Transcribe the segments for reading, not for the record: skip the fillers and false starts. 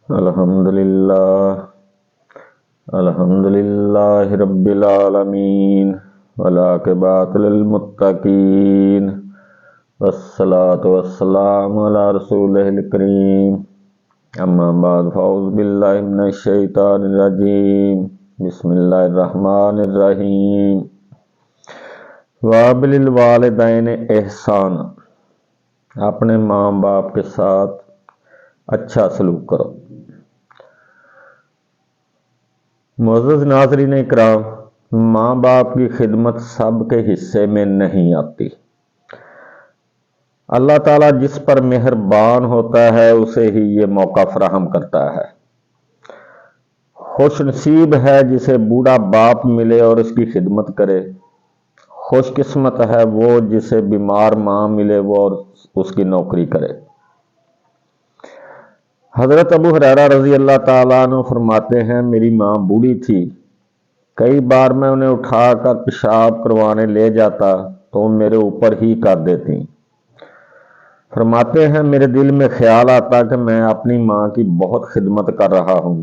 الحمدللہ رب العالمین والعاقبۃ للمتقین والصلاة والسلام علی رسولہ الکریم اما بعد فاعوذ باللہ من الشیطان الرجیم بسم اللہ الرحمن الرحیم وبالوالدین احسان، اپنے ماں باپ کے ساتھ اچھا سلوک کرو۔ معزز ناظرین اکرام، ماں باپ کی خدمت سب کے حصے میں نہیں آتی۔ اللہ تعالیٰ جس پر مہربان ہوتا ہے اسے ہی یہ موقع فراہم کرتا ہے۔ خوش نصیب ہے جسے بوڑھا باپ ملے اور اس کی خدمت کرے، خوش قسمت ہے وہ جسے بیمار ماں ملے وہ اور اس کی نوکری کرے۔ حضرت ابو ہریرہ رضی اللہ تعالیٰ عنہ فرماتے ہیں، میری ماں بوڑھی تھی، کئی بار میں انہیں اٹھا کر پیشاب کروانے لے جاتا تو وہ میرے اوپر ہی کر دیتی۔ فرماتے ہیں میرے دل میں خیال آتا کہ میں اپنی ماں کی بہت خدمت کر رہا ہوں۔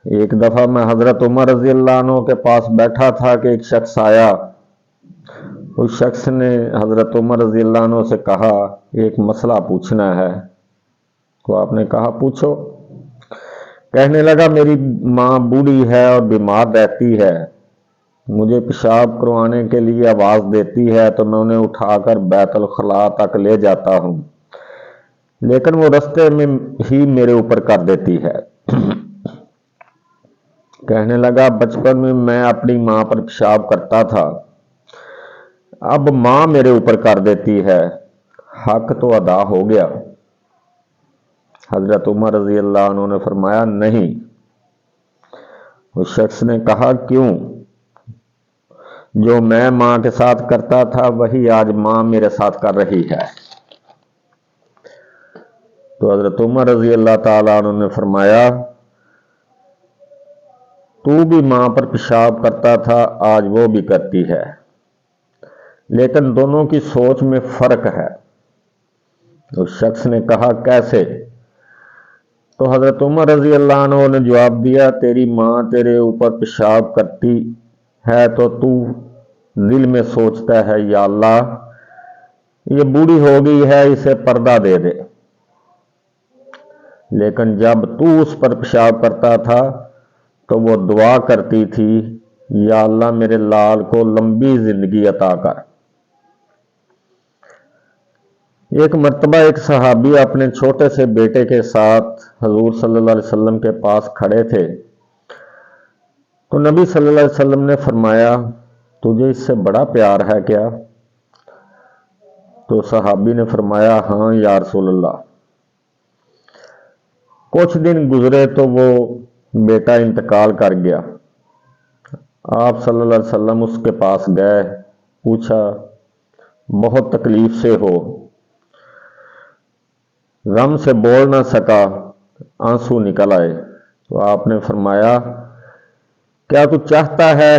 ایک دفعہ میں حضرت عمر رضی اللہ عنہ کے پاس بیٹھا تھا کہ ایک شخص آیا۔ اس شخص نے حضرت عمر رضی اللہ عنہ سے کہا، ایک مسئلہ پوچھنا ہے۔ تو آپ نے کہا پوچھو۔ کہنے لگا میری ماں بوڑھی ہے اور بیمار رہتی ہے، مجھے پیشاب کروانے کے لیے آواز دیتی ہے تو میں انہیں اٹھا کر بیت الخلاء تک لے جاتا ہوں، لیکن وہ رستے میں ہی میرے اوپر کر دیتی ہے۔ کہنے لگا بچپن میں میں اپنی ماں پر پیشاب کرتا تھا، اب ماں میرے اوپر کر دیتی ہے، حق تو ادا ہو گیا؟ حضرت عمر رضی اللہ عنہ نے فرمایا نہیں۔ اس شخص نے کہا کیوں؟ جو میں ماں کے ساتھ کرتا تھا وہی آج ماں میرے ساتھ کر رہی ہے۔ تو حضرت عمر رضی اللہ تعالیٰ عنہ نے فرمایا تو بھی ماں پر پیشاب کرتا تھا، آج وہ بھی کرتی ہے، لیکن دونوں کی سوچ میں فرق ہے۔ اس شخص نے کہا کیسے؟ تو حضرت عمر رضی اللہ عنہ نے جواب دیا، تیری ماں تیرے اوپر پیشاب کرتی ہے تو دل میں سوچتا ہے یا اللہ یہ بوڑھی ہو گئی ہے، اسے پردہ دے دے، لیکن جب تو اس پر پیشاب کرتا تھا تو وہ دعا کرتی تھی یا اللہ میرے لال کو لمبی زندگی عطا کر۔ ایک مرتبہ ایک صحابی اپنے چھوٹے سے بیٹے کے ساتھ حضور صلی اللہ علیہ وسلم کے پاس کھڑے تھے تو نبی صلی اللہ علیہ وسلم نے فرمایا تجھے اس سے بڑا پیار ہے کیا؟ تو صحابی نے فرمایا ہاں یا رسول اللہ۔ کچھ دن گزرے تو وہ بیٹا انتقال کر گیا۔ آپ صلی اللہ علیہ وسلم اس کے پاس گئے، پوچھا بہت تکلیف سے ہو؟ غم سے بول نہ سکا، آنسو نکل آئے۔ تو آپ نے فرمایا کیا تو چاہتا ہے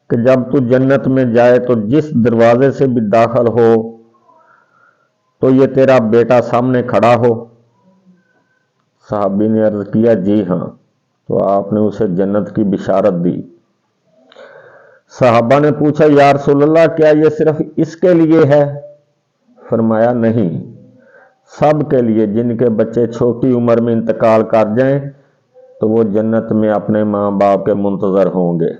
کہ جب تو جنت میں جائے تو جس دروازے سے بھی داخل ہو تو یہ تیرا بیٹا سامنے کھڑا ہو؟ صحابی نے عرض کیا جی ہاں۔ تو آپ نے اسے جنت کی بشارت دی۔ صحابہ نے پوچھا یا رسول اللہ کیا یہ صرف اس کے لیے ہے؟ فرمایا نہیں، سب کے لیے، جن کے بچے چھوٹی عمر میں انتقال کر جائیں تو وہ جنت میں اپنے ماں باپ کے منتظر ہوں گے۔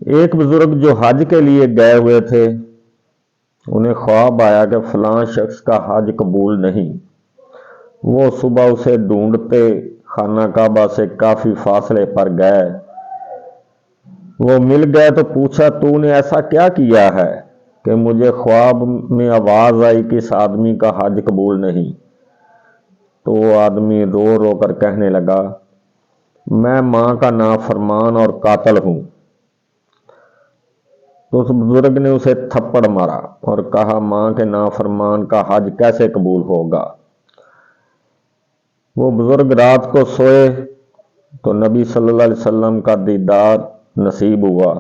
ایک بزرگ جو حج کے لیے گئے ہوئے تھے، انہیں خواب آیا کہ فلاں شخص کا حج قبول نہیں۔ وہ صبح اسے ڈھونڈتے خانہ کعبہ سے کافی فاصلے پر گئے، وہ مل گئے تو پوچھا تو نے ایسا کیا کیا ہے کہ مجھے خواب میں آواز آئی کہ اس آدمی کا حج قبول نہیں؟ تو وہ آدمی رو رو کر کہنے لگا میں ماں کا نافرمان اور قاتل ہوں۔ تو اس بزرگ نے اسے تھپڑ مارا اور کہا ماں کے نافرمان کا حج کیسے قبول ہوگا؟ وہ بزرگ رات کو سوئے تو نبی صلی اللہ علیہ وسلم کا دیدار نصیب ہوا۔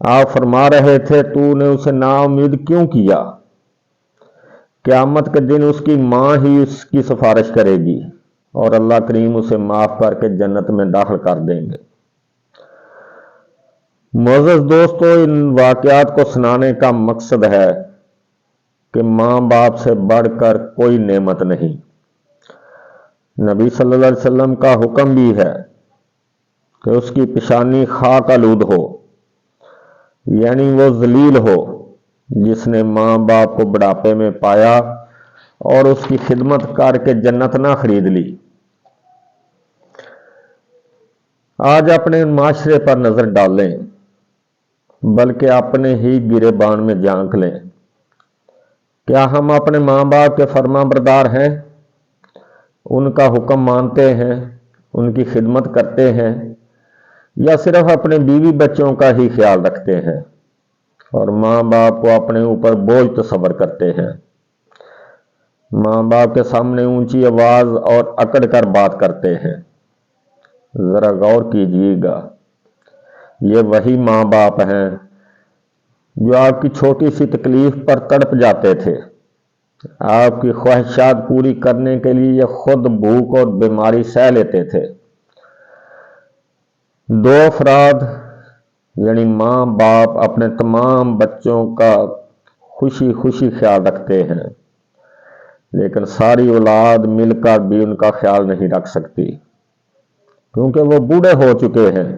آپ فرما رہے تھے تو نے اسے نا امید کیوں کیا؟ قیامت کے دن اس کی ماں ہی اس کی سفارش کرے گی اور اللہ کریم اسے معاف کر کے جنت میں داخل کر دیں گے۔ معزز دوستو، ان واقعات کو سنانے کا مقصد ہے کہ ماں باپ سے بڑھ کر کوئی نعمت نہیں۔ نبی صلی اللہ علیہ وسلم کا حکم بھی ہے کہ اس کی پیشانی خاک آلود ہو، یعنی وہ ذلیل ہو جس نے ماں باپ کو بڑھاپے میں پایا اور اس کی خدمت کر کے جنت نہ خرید لی۔ آج اپنے معاشرے پر نظر ڈالیں، بلکہ اپنے ہی گریبان میں جھانک لیں۔ کیا ہم اپنے ماں باپ کے فرما بردار ہیں؟ ان کا حکم مانتے ہیں، ان کی خدمت کرتے ہیں، یا صرف اپنے بیوی بچوں کا ہی خیال رکھتے ہیں اور ماں باپ کو اپنے اوپر بوجھ تصور کرتے ہیں؟ ماں باپ کے سامنے اونچی آواز اور اکڑ کر بات کرتے ہیں۔ ذرا غور کیجیے گا، یہ وہی ماں باپ ہیں جو آپ کی چھوٹی سی تکلیف پر تڑپ جاتے تھے، آپ کی خواہشات پوری کرنے کے لیے یہ خود بھوک اور بیماری سہ لیتے تھے۔ دو افراد یعنی ماں باپ اپنے تمام بچوں کا خوشی خوشی خیال رکھتے ہیں، لیکن ساری اولاد مل کر بھی ان کا خیال نہیں رکھ سکتی، کیونکہ وہ بوڑھے ہو چکے ہیں،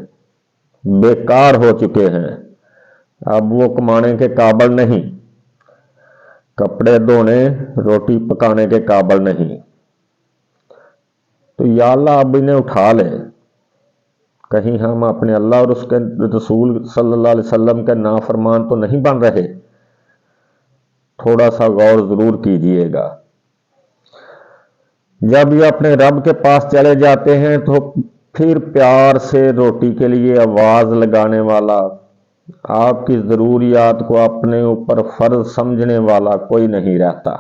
بیکار ہو چکے ہیں، اب وہ کمانے کے قابل نہیں، کپڑے دھونے روٹی پکانے کے قابل نہیں۔ تو یا اللہ اب انہیں اٹھا لے، کہیں ہم اپنے اللہ اور اس کے رسول صلی اللہ علیہ وسلم کے نافرمان تو نہیں بن رہے؟ تھوڑا سا غور ضرور کیجئے گا۔ جب یہ اپنے رب کے پاس چلے جاتے ہیں تو پھر پیار سے روٹی کے لیے آواز لگانے والا، آپ کی ضروریات کو اپنے اوپر فرض سمجھنے والا کوئی نہیں رہتا۔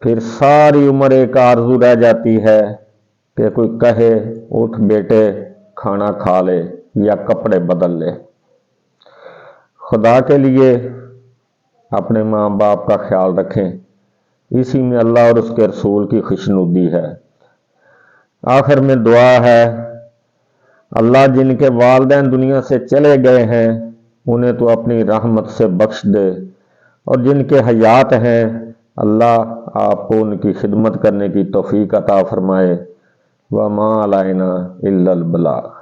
پھر ساری عمر ایک آرزو رہ جاتی ہے کہ کوئی کہے اٹھ بیٹے کھانا کھا لے یا کپڑے بدل لے۔ خدا کے لیے اپنے ماں باپ کا خیال رکھیں، اسی میں اللہ اور اس کے رسول کی خوشنودی ہے۔ آخر میں دعا ہے، اللہ جن کے والدین دنیا سے چلے گئے ہیں انہیں تو اپنی رحمت سے بخش دے، اور جن کے حیات ہیں اللہ آپ کو ان کی خدمت کرنے کی توفیق عطا فرمائے۔ وَمَا عَلَيْنَا إِلَّا الْبَلَاغُ۔